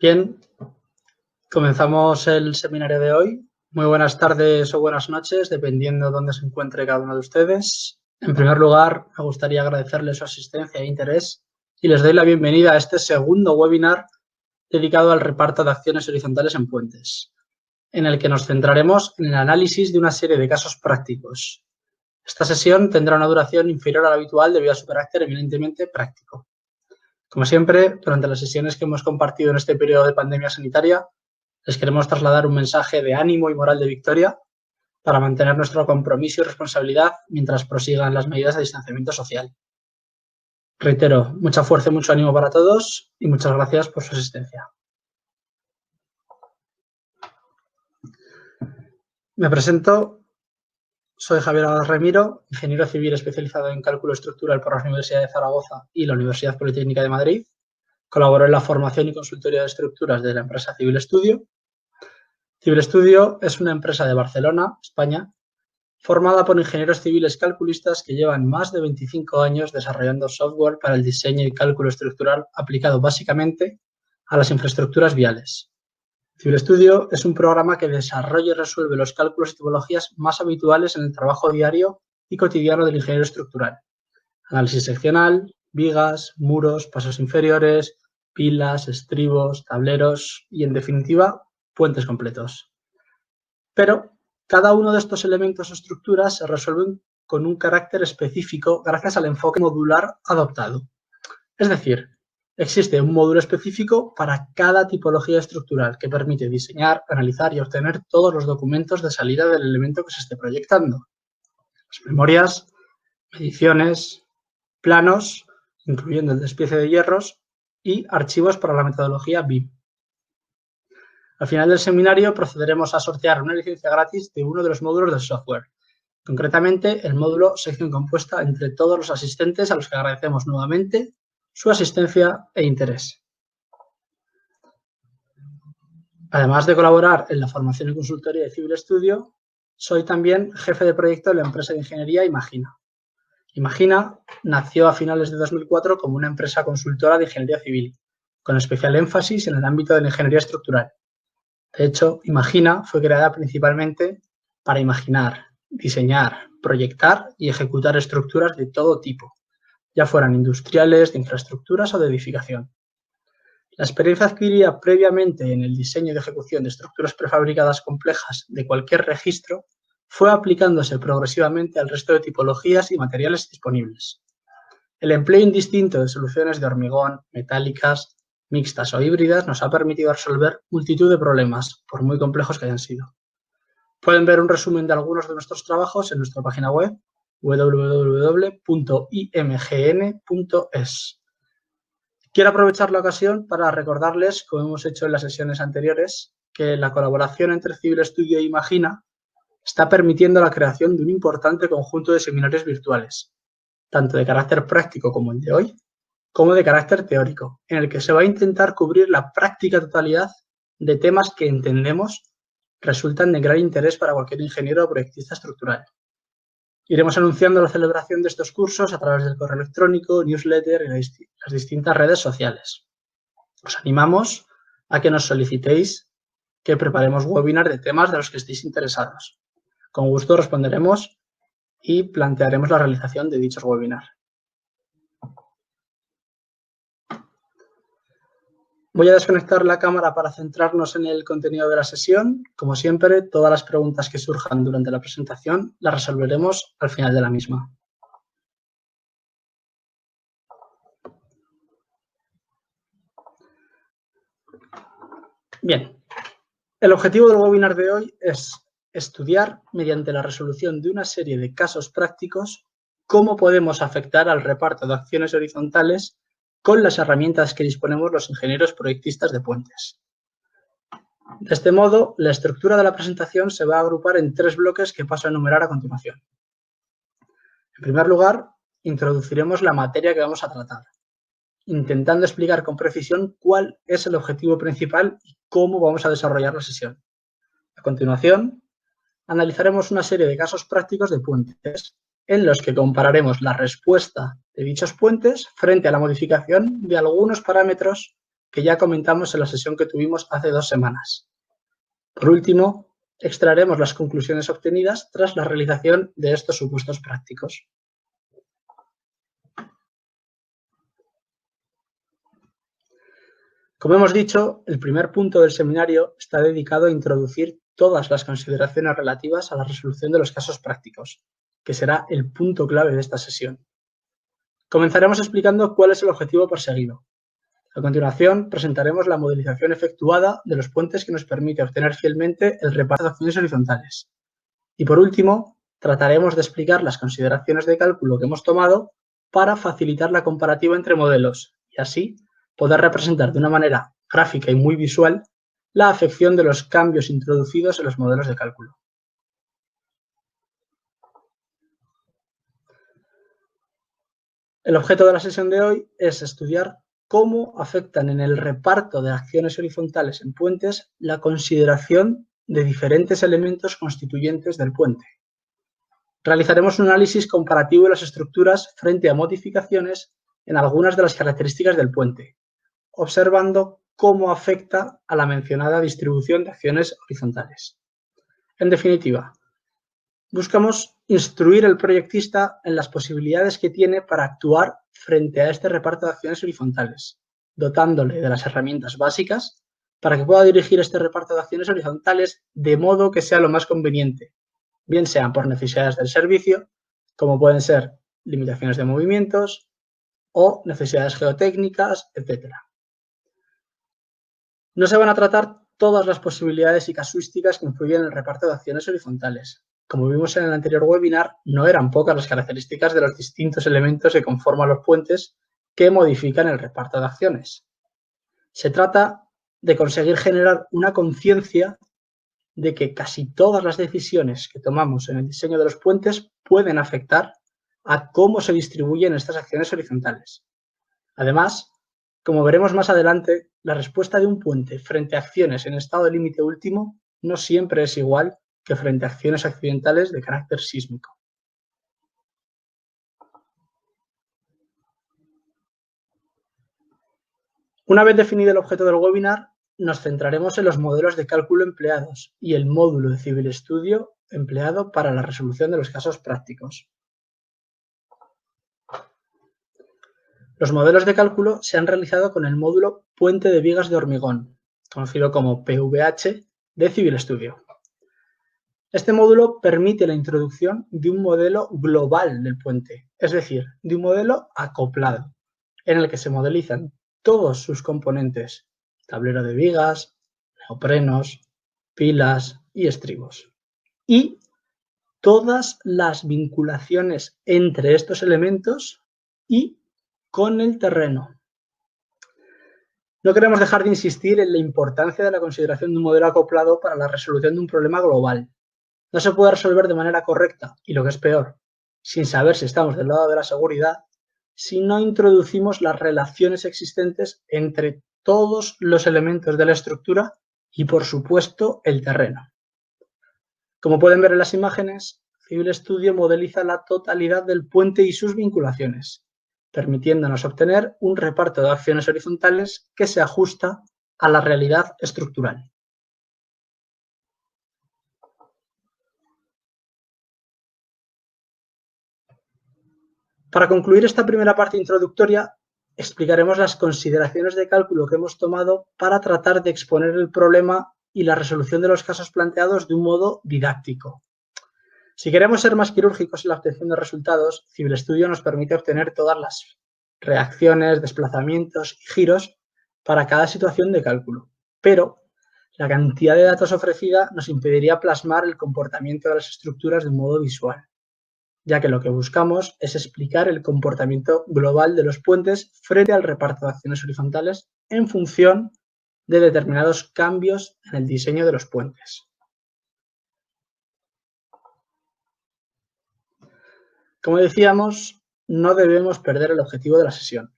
Bien, comenzamos el seminario de hoy. Muy buenas tardes o buenas noches, dependiendo de dónde se encuentre cada uno de ustedes. En primer lugar, me gustaría agradecerles su asistencia e interés y les doy la bienvenida a este segundo webinar dedicado al reparto de acciones horizontales en puentes, en el que nos centraremos en el análisis de una serie de casos prácticos. Esta sesión tendrá una duración inferior a la habitual debido a su carácter eminentemente práctico. Como siempre, durante las sesiones que hemos compartido en este periodo de pandemia sanitaria, les queremos trasladar un mensaje de ánimo y moral de victoria para mantener nuestro compromiso y responsabilidad mientras prosigan las medidas de distanciamiento social. Reitero, mucha fuerza y mucho ánimo para todos y muchas gracias por su asistencia. Me presento, soy Javier Abad Remiro, ingeniero civil especializado en cálculo estructural por la Universidad de Zaragoza y la Universidad Politécnica de Madrid. Colaboro en la formación y consultoría de estructuras de la empresa Civil Studio. Civil Studio es una empresa de Barcelona, España, formada por ingenieros civiles calculistas que llevan más de 25 años desarrollando software para el diseño y cálculo estructural aplicado básicamente a las infraestructuras viales. Civil Studio es un programa que desarrolla y resuelve los cálculos y tipologías más habituales en el trabajo diario y cotidiano del ingeniero estructural. Análisis seccional, vigas, muros, pasos inferiores, pilas, estribos, tableros y, en definitiva, puentes completos. Pero cada uno de estos elementos o estructuras se resuelven con un carácter específico gracias al enfoque modular adoptado. Es decir, existe un módulo específico para cada tipología estructural que permite diseñar, analizar y obtener todos los documentos de salida del elemento que se esté proyectando. Las memorias, mediciones, planos, incluyendo el despiece de hierros, y archivos para la metodología BIM. Al final del seminario procederemos a sortear una licencia gratis de uno de los módulos del software, concretamente el módulo sección compuesta entre todos los asistentes a los que agradecemos nuevamente su asistencia e interés. Además de colaborar en la formación y consultoría de Civil Studio, soy también jefe de proyecto de la empresa de ingeniería Imagina. Imagina nació a finales de 2004 como una empresa consultora de ingeniería civil, con especial énfasis en el ámbito de la ingeniería estructural. De hecho, Imagina fue creada principalmente para imaginar, diseñar, proyectar y ejecutar estructuras de todo tipo, ya fueran industriales, de infraestructuras o de edificación. La experiencia adquirida previamente en el diseño y ejecución de estructuras prefabricadas complejas de cualquier registro fue aplicándose progresivamente al resto de tipologías y materiales disponibles. El empleo indistinto de soluciones de hormigón, metálicas, mixtas o híbridas nos ha permitido resolver multitud de problemas, por muy complejos que hayan sido. Pueden ver un resumen de algunos de nuestros trabajos en nuestra página web www.imgn.es. Quiero aprovechar la ocasión para recordarles, como hemos hecho en las sesiones anteriores, que la colaboración entre Civil Studio e Imagina está permitiendo la creación de un importante conjunto de seminarios virtuales, tanto de carácter práctico como el de hoy, como de carácter teórico, en el que se va a intentar cubrir la práctica totalidad de temas que entendemos resultan de gran interés para cualquier ingeniero o proyectista estructural. Iremos anunciando la celebración de estos cursos a través del correo electrónico, newsletter y las distintas redes sociales. Os animamos a que nos solicitéis que preparemos webinars de temas de los que estéis interesados. Con gusto responderemos y plantearemos la realización de dichos webinars. Voy a desconectar la cámara para centrarnos en el contenido de la sesión. Como siempre, todas las preguntas que surjan durante la presentación las resolveremos al final de la misma. Bien, el objetivo del webinar de hoy es estudiar, mediante la resolución de una serie de casos prácticos, cómo podemos afectar al reparto de acciones horizontales con las herramientas que disponemos los ingenieros proyectistas de puentes. De este modo, la estructura de la presentación se va a agrupar en tres bloques que paso a enumerar a continuación. En primer lugar, introduciremos la materia que vamos a tratar, intentando explicar con precisión cuál es el objetivo principal y cómo vamos a desarrollar la sesión. A continuación, analizaremos una serie de casos prácticos de puentes, en los que compararemos la respuesta de dichos puentes frente a la modificación de algunos parámetros que ya comentamos en la sesión que tuvimos hace 2 semanas. Por último, extraeremos las conclusiones obtenidas tras la realización de estos supuestos prácticos. Como hemos dicho, el primer punto del seminario está dedicado a introducir todas las consideraciones relativas a la resolución de los casos prácticos, que será el punto clave de esta sesión. Comenzaremos explicando cuál es el objetivo perseguido. A continuación, presentaremos la modelización efectuada de los puentes que nos permite obtener fielmente el reparto de acciones horizontales. Y por último, trataremos de explicar las consideraciones de cálculo que hemos tomado para facilitar la comparativa entre modelos y así poder representar de una manera gráfica y muy visual la afección de los cambios introducidos en los modelos de cálculo. El objeto de la sesión de hoy es estudiar cómo afectan en el reparto de acciones horizontales en puentes la consideración de diferentes elementos constituyentes del puente. Realizaremos un análisis comparativo de las estructuras frente a modificaciones en algunas de las características del puente, observando cómo afecta a la mencionada distribución de acciones horizontales. En definitiva, buscamos instruir al proyectista en las posibilidades que tiene para actuar frente a este reparto de acciones horizontales, dotándole de las herramientas básicas para que pueda dirigir este reparto de acciones horizontales de modo que sea lo más conveniente, bien sean por necesidades del servicio, como pueden ser limitaciones de movimientos o necesidades geotécnicas, etc. No se van a tratar todas las posibilidades y casuísticas que influyen en el reparto de acciones horizontales. Como vimos en el anterior webinar, no eran pocas las características de los distintos elementos que conforman los puentes que modifican el reparto de acciones. Se trata de conseguir generar una conciencia de que casi todas las decisiones que tomamos en el diseño de los puentes pueden afectar a cómo se distribuyen estas acciones horizontales. Además, como veremos más adelante, la respuesta de un puente frente a acciones en estado de límite último no siempre es igual que frente a acciones accidentales de carácter sísmico. Una vez definido el objeto del webinar, nos centraremos en los modelos de cálculo empleados y el módulo de Civil Studio empleado para la resolución de los casos prácticos. Los modelos de cálculo se han realizado con el módulo Puente de Vigas de Hormigón, conocido como PVH, de Civil Studio. Este módulo permite la introducción de un modelo global del puente, es decir, de un modelo acoplado, en el que se modelizan todos sus componentes, tablero de vigas, neoprenos, pilas y estribos, y todas las vinculaciones entre estos elementos y con el terreno. No queremos dejar de insistir en la importancia de la consideración de un modelo acoplado para la resolución de un problema global. No se puede resolver de manera correcta, y lo que es peor, sin saber si estamos del lado de la seguridad, si no introducimos las relaciones existentes entre todos los elementos de la estructura y, por supuesto, el terreno. Como pueden ver en las imágenes, Civil Studio modeliza la totalidad del puente y sus vinculaciones, permitiéndonos obtener un reparto de acciones horizontales que se ajusta a la realidad estructural. Para concluir esta primera parte introductoria, explicaremos las consideraciones de cálculo que hemos tomado para tratar de exponer el problema y la resolución de los casos planteados de un modo didáctico. Si queremos ser más quirúrgicos en la obtención de resultados, Civil Studio nos permite obtener todas las reacciones, desplazamientos y giros para cada situación de cálculo, pero la cantidad de datos ofrecida nos impediría plasmar el comportamiento de las estructuras de un modo visual, ya que lo que buscamos es explicar el comportamiento global de los puentes frente al reparto de acciones horizontales en función de determinados cambios en el diseño de los puentes. Como decíamos, no debemos perder el objetivo de la sesión.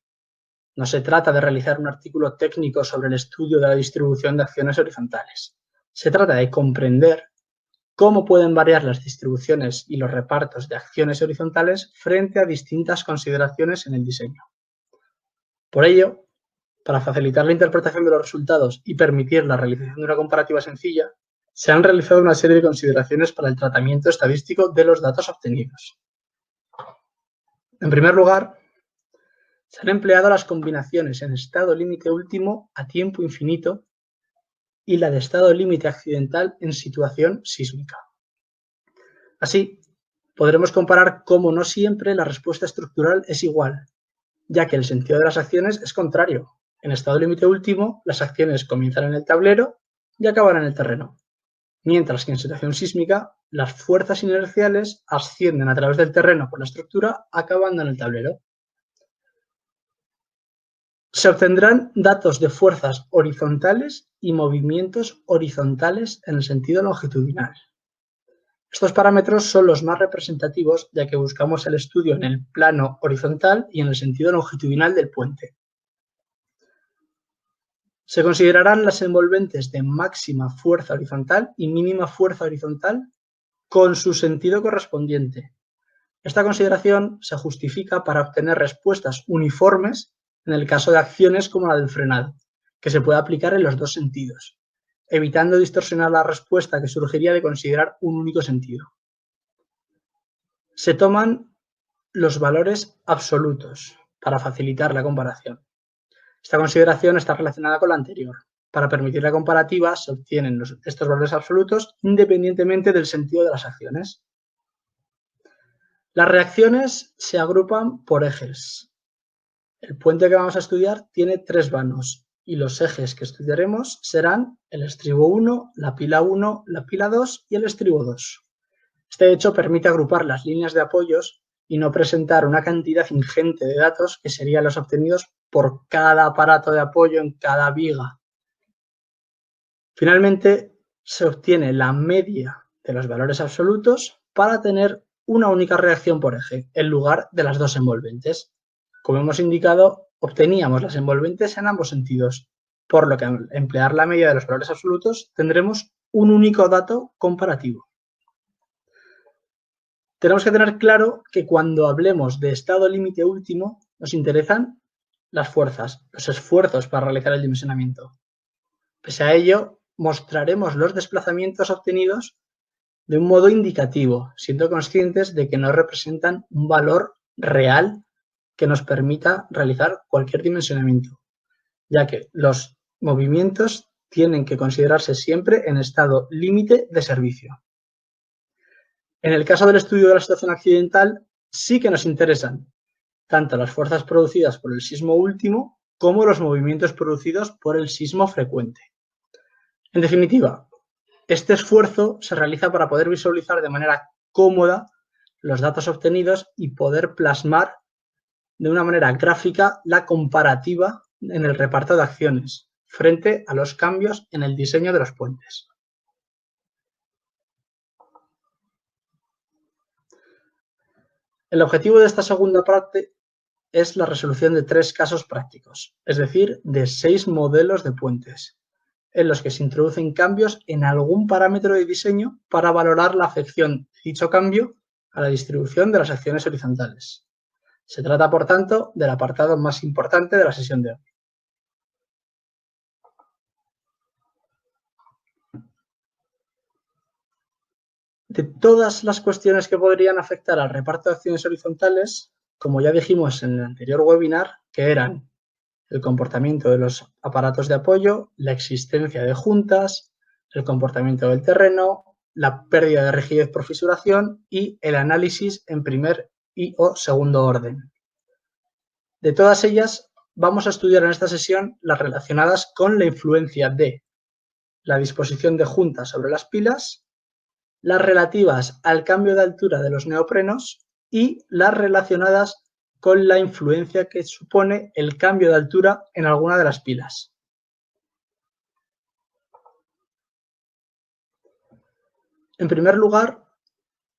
No se trata de realizar un artículo técnico sobre el estudio de la distribución de acciones horizontales. Se trata de comprender cómo pueden variar las distribuciones y los repartos de acciones horizontales frente a distintas consideraciones en el diseño. Por ello, Para facilitar la interpretación de los resultados y permitir la realización de una comparativa sencilla, se han realizado una serie de consideraciones para el tratamiento estadístico de los datos obtenidos. En primer lugar, se han empleado las combinaciones en estado límite último a tiempo infinito y la de estado límite accidental en situación sísmica. Así, podremos comparar cómo no siempre la respuesta estructural es igual, ya que el sentido de las acciones es contrario. En estado límite último, las acciones comienzan en el tablero y acaban en el terreno, mientras que en situación sísmica, las fuerzas inerciales ascienden a través del terreno por la estructura, acabando en el tablero. Se obtendrán datos de fuerzas horizontales y movimientos horizontales en el sentido longitudinal. Estos parámetros son los más representativos, ya que buscamos el estudio en el plano horizontal y en el sentido longitudinal del puente. Se considerarán las envolventes de máxima fuerza horizontal y mínima fuerza horizontal con su sentido correspondiente. Esta consideración se justifica para obtener respuestas uniformes en el caso de acciones como la del frenado, que se puede aplicar en los dos sentidos, evitando distorsionar la respuesta que surgiría de considerar un único sentido. Se toman los valores absolutos para facilitar la comparación. Esta consideración está relacionada con la anterior. Para permitir la comparativa se obtienen estos valores absolutos independientemente del sentido de las acciones. Las reacciones se agrupan por ejes. El puente que vamos a estudiar tiene 3 vanos y los ejes que estudiaremos serán el estribo 1, la pila 1, la pila 2 y el estribo 2. Este hecho permite agrupar las líneas de apoyos y no presentar una cantidad ingente de datos que serían los obtenidos por cada aparato de apoyo en cada viga. Finalmente, se obtiene la media de los valores absolutos para tener una única reacción por eje, en lugar de las dos envolventes. Como hemos indicado, obteníamos las envolventes en ambos sentidos, por lo que al emplear la media de los valores absolutos tendremos un único dato comparativo. Tenemos que tener claro que cuando hablemos de estado límite último, nos interesan las fuerzas, los esfuerzos para realizar el dimensionamiento. Pese a ello, mostraremos los desplazamientos obtenidos de un modo indicativo, siendo conscientes de que no representan un valor real que nos permita realizar cualquier dimensionamiento, ya que los movimientos tienen que considerarse siempre en estado límite de servicio. En el caso del estudio de la situación accidental, sí que nos interesan tanto las fuerzas producidas por el sismo último como los movimientos producidos por el sismo frecuente. En definitiva, este esfuerzo se realiza para poder visualizar de manera cómoda los datos obtenidos y poder plasmar de una manera gráfica la comparativa en el reparto de acciones frente a los cambios en el diseño de los puentes. El objetivo de esta segunda parte es la resolución de 3 casos prácticos, es decir, de 6 modelos de puentes, en los que se introducen cambios en algún parámetro de diseño para valorar la afección de dicho cambio a la distribución de las acciones horizontales. Se trata, por tanto, del apartado más importante de la sesión de hoy. De todas las cuestiones que podrían afectar al reparto de acciones horizontales, como ya dijimos en el anterior webinar, que eran el comportamiento de los aparatos de apoyo, la existencia de juntas, el comportamiento del terreno, la pérdida de rigidez por fisuración y el análisis en primer y o segundo orden. De todas ellas, vamos a estudiar en esta sesión las relacionadas con la influencia de la disposición de juntas sobre las pilas, las relativas al cambio de altura de los neoprenos y las relacionadas con la influencia que supone el cambio de altura en alguna de las pilas. En primer lugar,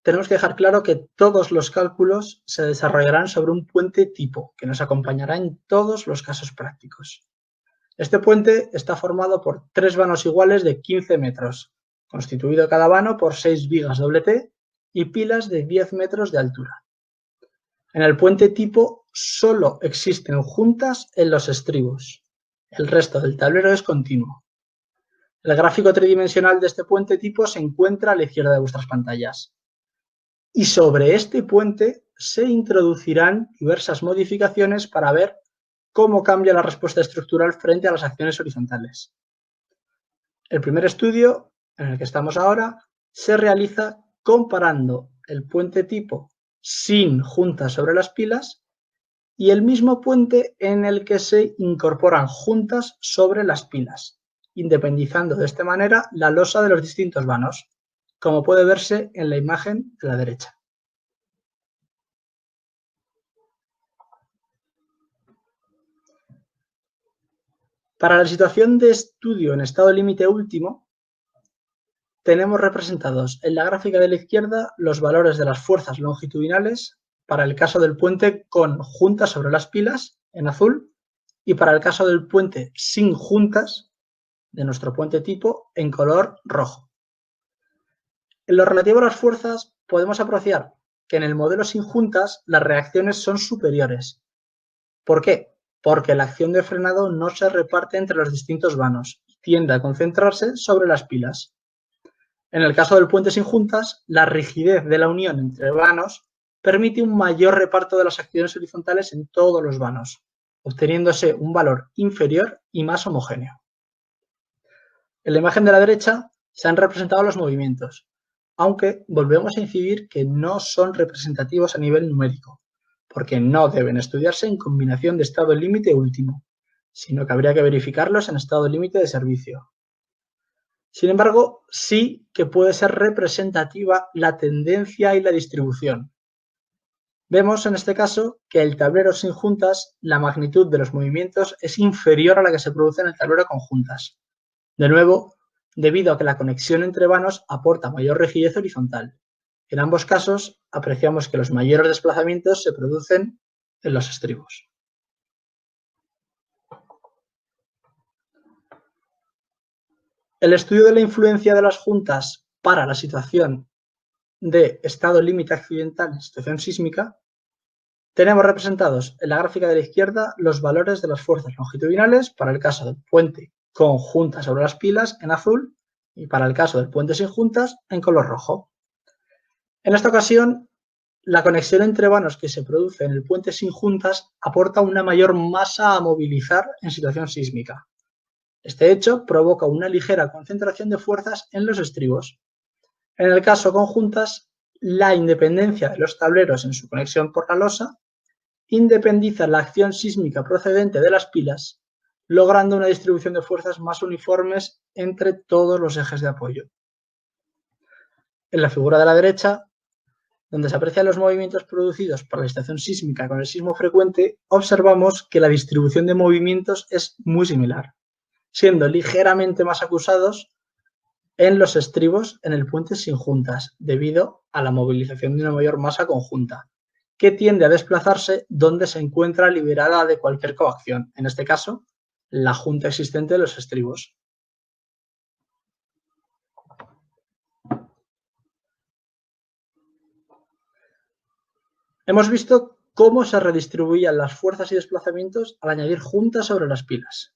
tenemos que dejar claro que todos los cálculos se desarrollarán sobre un puente tipo, que nos acompañará en todos los casos prácticos. Este puente está formado por 3 vanos iguales de 15 metros, constituido cada vano por 6 vigas doble T y pilas de 10 metros de altura. En el puente tipo solo existen juntas en los estribos. El resto del tablero es continuo. El gráfico tridimensional de este puente tipo se encuentra a la izquierda de vuestras pantallas. Y sobre este puente se introducirán diversas modificaciones para ver cómo cambia la respuesta estructural frente a las acciones horizontales. El primer estudio, en el que estamos ahora, se realiza comparando el puente tipo sin juntas sobre las pilas y el mismo puente en el que se incorporan juntas sobre las pilas, independizando de esta manera la losa de los distintos vanos, como puede verse en la imagen de la derecha. Para la situación de estudio en estado límite último, tenemos representados en la gráfica de la izquierda los valores de las fuerzas longitudinales para el caso del puente con juntas sobre las pilas, en azul, y para el caso del puente sin juntas, de nuestro puente tipo, en color rojo. En lo relativo a las fuerzas, podemos apreciar que en el modelo sin juntas las reacciones son superiores. ¿Por qué? Porque la acción de frenado no se reparte entre los distintos vanos y tiende a concentrarse sobre las pilas. En el caso del puente sin juntas, la rigidez de la unión entre vanos permite un mayor reparto de las acciones horizontales en todos los vanos, obteniéndose un valor inferior y más homogéneo. En la imagen de la derecha se han representado los movimientos, aunque volvemos a incidir que no son representativos a nivel numérico, porque no deben estudiarse en combinación de estado límite último, sino que habría que verificarlos en estado límite de servicio. Sin embargo, sí que puede ser representativa la tendencia y la distribución. Vemos en este caso que el tablero sin juntas, la magnitud de los movimientos es inferior a la que se produce en el tablero con juntas. De nuevo, debido a que la conexión entre vanos aporta mayor rigidez horizontal. En ambos casos, apreciamos que los mayores desplazamientos se producen en los estribos. El estudio de la influencia de las juntas para la situación de estado límite accidental en situación sísmica, tenemos representados en la gráfica de la izquierda los valores de las fuerzas longitudinales para el caso del puente con juntas sobre las pilas en azul y para el caso del puente sin juntas en color rojo. En esta ocasión, la conexión entre vanos que se produce en el puente sin juntas aporta una mayor masa a movilizar en situación sísmica. Este hecho provoca una ligera concentración de fuerzas en los estribos. En el caso con juntas, la independencia de los tableros en su conexión por la losa independiza la acción sísmica procedente de las pilas, logrando una distribución de fuerzas más uniformes entre todos los ejes de apoyo. En la figura de la derecha, donde se aprecian los movimientos producidos por la estación sísmica con el sismo frecuente, observamos que la distribución de movimientos es muy similar, siendo ligeramente más acusados en los estribos en el puente sin juntas, debido a la movilización de una mayor masa conjunta, que tiende a desplazarse donde se encuentra liberada de cualquier coacción, en este caso, la junta existente de los estribos. Hemos visto cómo se redistribuían las fuerzas y desplazamientos al añadir juntas sobre las pilas.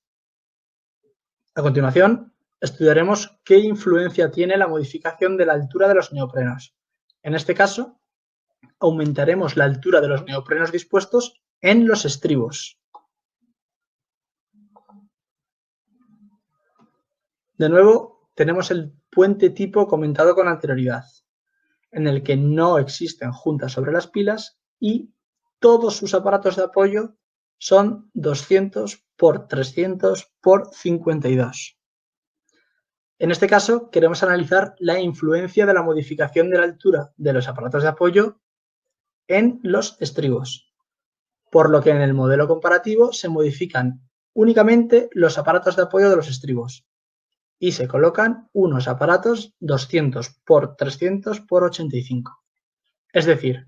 A continuación, estudiaremos qué influencia tiene la modificación de la altura de los neoprenos. En este caso, aumentaremos la altura de los neoprenos dispuestos en los estribos. De nuevo, tenemos el puente tipo comentado con anterioridad, en el que no existen juntas sobre las pilas y todos sus aparatos de apoyo son 200 por 300 por 52. En este caso, queremos analizar la influencia de la modificación de la altura de los aparatos de apoyo en los estribos, por lo que en el modelo comparativo se modifican únicamente los aparatos de apoyo de los estribos y se colocan unos aparatos 200 por 300 por 85. Es decir,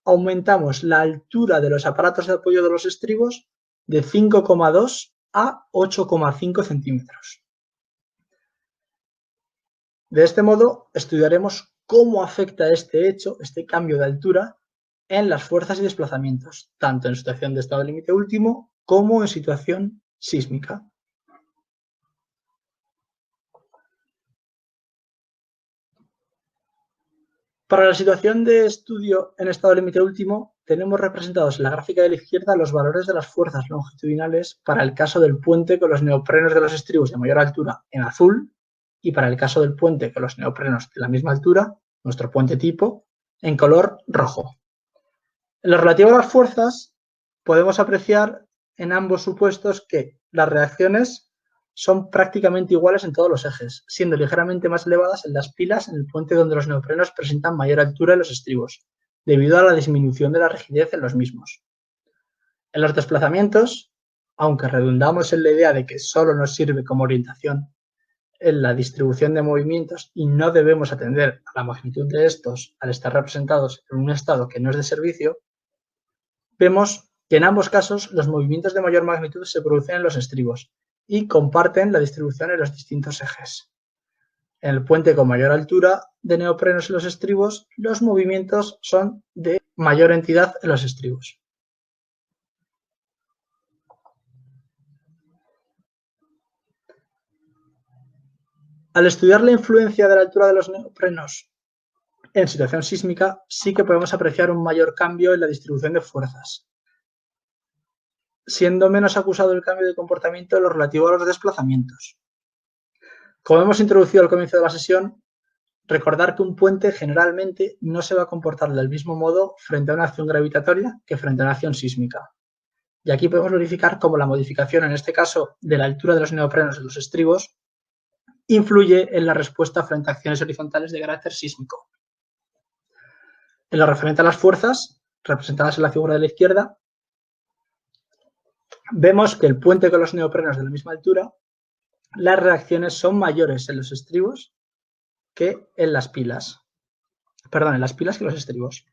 aumentamos la altura de los aparatos de apoyo de los estribos de 5,2 a 8,5 centímetros. De este modo, estudiaremos cómo afecta este hecho, este cambio de altura, en las fuerzas y desplazamientos, tanto en situación de estado límite último como en situación sísmica. Para la situación de estudio en estado límite último, tenemos representados en la gráfica de la izquierda los valores de las fuerzas longitudinales para el caso del puente con los neoprenos de los estribos de mayor altura en azul y para el caso del puente con los neoprenos de la misma altura, nuestro puente tipo, en color rojo. En lo relativo a las fuerzas, podemos apreciar en ambos supuestos que las reacciones son prácticamente iguales en todos los ejes, siendo ligeramente más elevadas en las pilas en el puente donde los neoprenos presentan mayor altura en los estribos, debido a la disminución de la rigidez en los mismos. En los desplazamientos, aunque redundamos en la idea de que solo nos sirve como orientación en la distribución de movimientos y no debemos atender a la magnitud de estos al estar representados en un estado que no es de servicio, vemos que en ambos casos los movimientos de mayor magnitud se producen en los estribos y comparten la distribución en los distintos ejes. En el puente con mayor altura de neoprenos en los estribos, los movimientos son de mayor entidad en los estribos. Al estudiar la influencia de la altura de los neoprenos en situación sísmica, sí que podemos apreciar un mayor cambio en la distribución de fuerzas, siendo menos acusado el cambio de comportamiento en lo relativo a los desplazamientos. Como hemos introducido al comienzo de la sesión, recordar que un puente generalmente no se va a comportar del mismo modo frente a una acción gravitatoria que frente a una acción sísmica. Y aquí podemos verificar cómo la modificación, en este caso, de la altura de los neoprenos en los estribos, influye en la respuesta frente a acciones horizontales de carácter sísmico. En lo referente a las fuerzas, representadas en la figura de la izquierda, vemos que el puente con los neoprenos de la misma altura, las reacciones son mayores en los estribos que en las pilas. Perdón, en las pilas que en los estribos.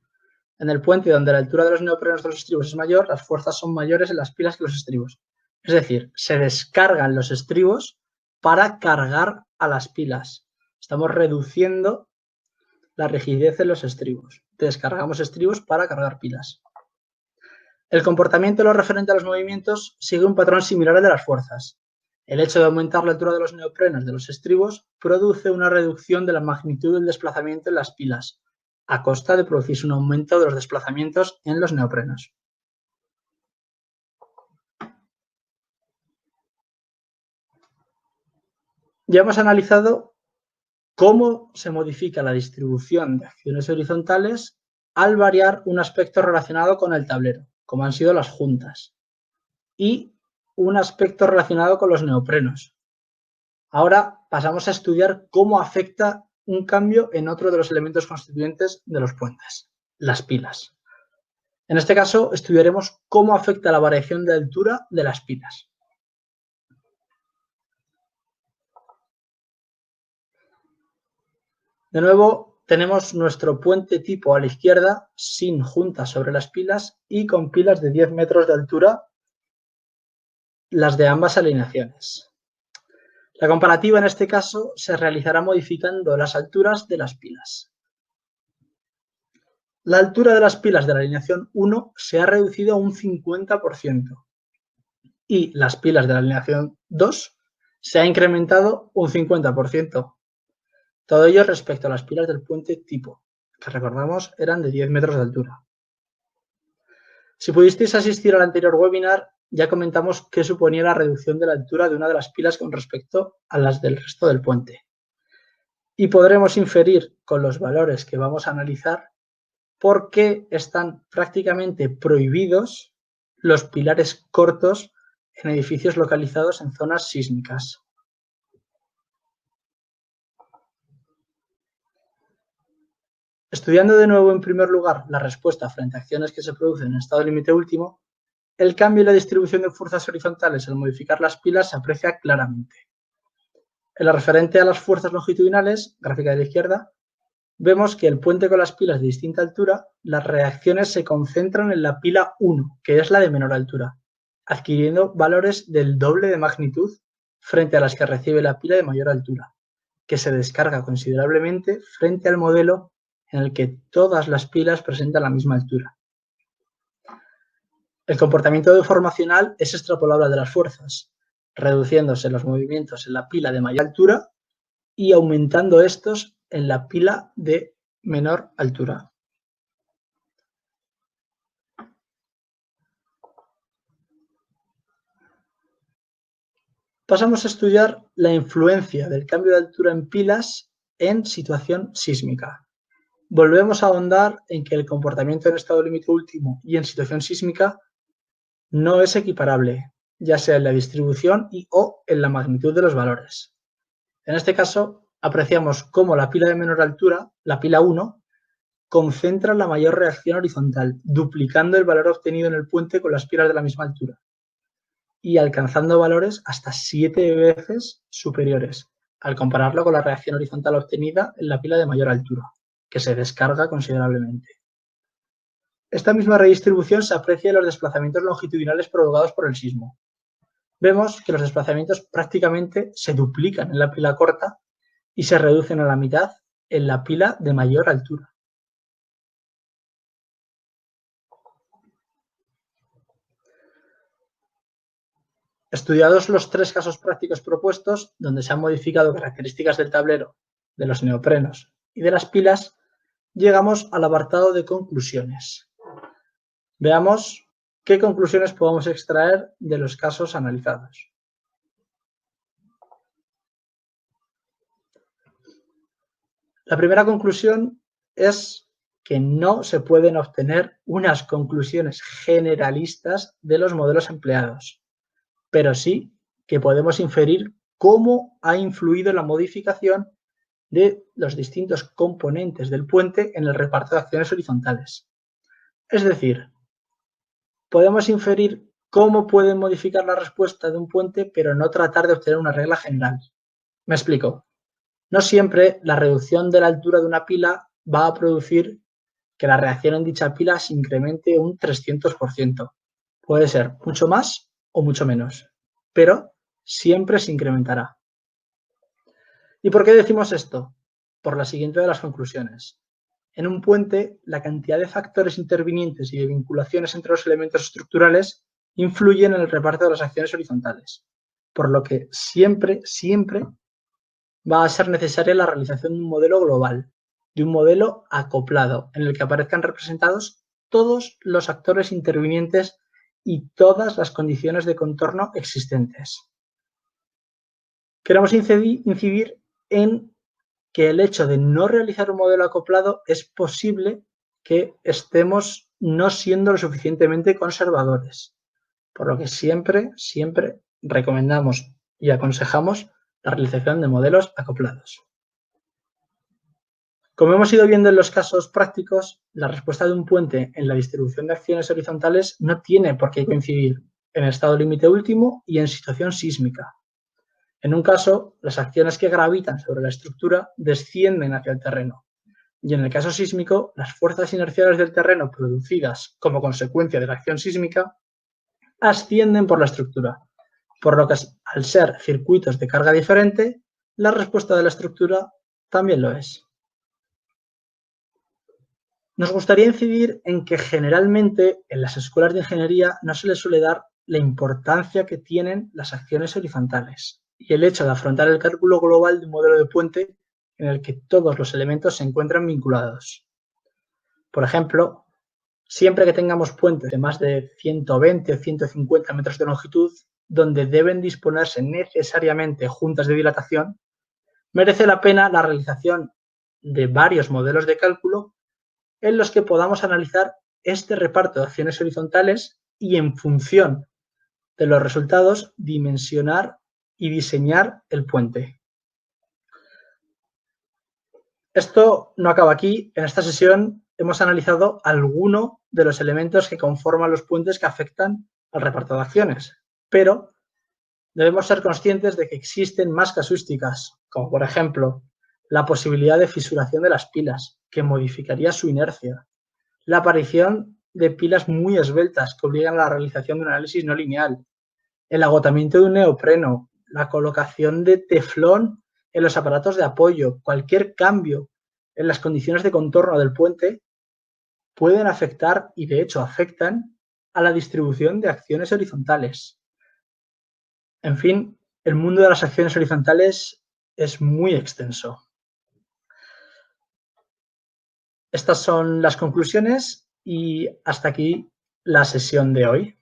En el puente donde la altura de los neoprenos de los estribos es mayor, las fuerzas son mayores en las pilas que los estribos. Es decir, se descargan los estribos para cargar a las pilas. Estamos reduciendo la rigidez en los estribos. Descargamos estribos para cargar pilas. El comportamiento en lo referente a los movimientos sigue un patrón similar al de las fuerzas. El hecho de aumentar la altura de los neoprenos de los estribos produce una reducción de la magnitud del desplazamiento en las pilas, a costa de producirse un aumento de los desplazamientos en los neoprenos. Ya hemos analizado cómo se modifica la distribución de acciones horizontales al variar un aspecto relacionado con el tablero, como han sido las juntas, y un aspecto relacionado con los neoprenos. Ahora pasamos a estudiar cómo afecta un cambio en otro de los elementos constituyentes de los puentes, las pilas. En este caso, estudiaremos cómo afecta la variación de altura de las pilas. De nuevo, tenemos nuestro puente tipo a la izquierda, sin juntas sobre las pilas y con pilas de 10 metros de altura, las de ambas alineaciones. La comparativa en este caso se realizará modificando las alturas de las pilas. La altura de las pilas de la alineación 1 se ha reducido a un 50% y las pilas de la alineación 2 se ha incrementado un 50%. Todo ello respecto a las pilas del puente tipo, que recordamos eran de 10 metros de altura. Si pudisteis asistir al anterior webinar, ya comentamos qué suponía la reducción de la altura de una de las pilas con respecto a las del resto del puente. Y podremos inferir con los valores que vamos a analizar por qué están prácticamente prohibidos los pilares cortos en edificios localizados en zonas sísmicas. Estudiando de nuevo en primer lugar la respuesta frente a acciones que se producen en estado límite último, el cambio en la distribución de fuerzas horizontales al modificar las pilas se aprecia claramente. En lo referente a las fuerzas longitudinales, gráfica de la izquierda, vemos que el puente con las pilas de distinta altura, las reacciones se concentran en la pila 1, que es la de menor altura, adquiriendo valores del doble de magnitud frente a las que recibe la pila de mayor altura, que se descarga considerablemente frente al modelo en el que todas las pilas presentan la misma altura. El comportamiento deformacional es extrapolable al de las fuerzas, reduciéndose los movimientos en la pila de mayor altura y aumentando estos en la pila de menor altura. Pasamos a estudiar la influencia del cambio de altura en pilas en situación sísmica. Volvemos a ahondar en que el comportamiento en estado límite último y en situación sísmica no es equiparable, ya sea en la distribución o en la magnitud de los valores. En este caso, apreciamos cómo la pila de menor altura, la pila 1, concentra la mayor reacción horizontal, duplicando el valor obtenido en el puente con las pilas de la misma altura y alcanzando valores hasta 7 veces superiores, al compararlo con la reacción horizontal obtenida en la pila de mayor altura, que se descarga considerablemente. Esta misma redistribución se aprecia en los desplazamientos longitudinales provocados por el sismo. Vemos que los desplazamientos prácticamente se duplican en la pila corta y se reducen a la mitad en la pila de mayor altura. Estudiados los 3 casos prácticos propuestos, donde se han modificado características del tablero, de los neoprenos y de las pilas, llegamos al apartado de conclusiones. Veamos qué conclusiones podemos extraer de los casos analizados. La primera conclusión es que no se pueden obtener unas conclusiones generalistas de los modelos empleados, pero sí que podemos inferir cómo ha influido la modificación de los distintos componentes del puente en el reparto de acciones horizontales. Es decir, podemos inferir cómo pueden modificar la respuesta de un puente, pero no tratar de obtener una regla general. Me explico. No siempre la reducción de la altura de una pila va a producir que la reacción en dicha pila se incremente un 300%. Puede ser mucho más o mucho menos, pero siempre se incrementará. ¿Y por qué decimos esto? Por la siguiente de las conclusiones. En un puente, la cantidad de factores intervinientes y de vinculaciones entre los elementos estructurales influyen en el reparto de las acciones horizontales, por lo que siempre va a ser necesaria la realización de un modelo global, de un modelo acoplado, en el que aparezcan representados todos los actores intervinientes y todas las condiciones de contorno existentes. Queremos incidir en que el hecho de no realizar un modelo acoplado es posible que estemos no siendo lo suficientemente conservadores, por lo que siempre recomendamos y aconsejamos la realización de modelos acoplados. Como hemos ido viendo en los casos prácticos, la respuesta de un puente en la distribución de acciones horizontales no tiene por qué coincidir en estado límite último y en situación sísmica. En un caso, las acciones que gravitan sobre la estructura descienden hacia el terreno, y en el caso sísmico, las fuerzas inerciales del terreno producidas como consecuencia de la acción sísmica ascienden por la estructura, por lo que al ser circuitos de carga diferente, la respuesta de la estructura también lo es. Nos gustaría incidir en que generalmente en las escuelas de ingeniería no se les suele dar la importancia que tienen las acciones horizontales y el hecho de afrontar el cálculo global de un modelo de puente en el que todos los elementos se encuentran vinculados. Por ejemplo, siempre que tengamos puentes de más de 120 o 150 metros de longitud, donde deben disponerse necesariamente juntas de dilatación, merece la pena la realización de varios modelos de cálculo en los que podamos analizar este reparto de acciones horizontales y, en función de los resultados, dimensionar y diseñar el puente. Esto no acaba aquí. En esta sesión hemos analizado algunos de los elementos que conforman los puentes que afectan al reparto de acciones, pero debemos ser conscientes de que existen más casuísticas, como por ejemplo la posibilidad de fisuración de las pilas, que modificaría su inercia, la aparición de pilas muy esbeltas que obligan a la realización de un análisis no lineal, el agotamiento de un neopreno, la colocación de teflón en los aparatos de apoyo, cualquier cambio en las condiciones de contorno del puente pueden afectar, y de hecho afectan, a la distribución de acciones horizontales. En fin, el mundo de las acciones horizontales es muy extenso. estas son las conclusiones y hasta aquí la sesión de hoy.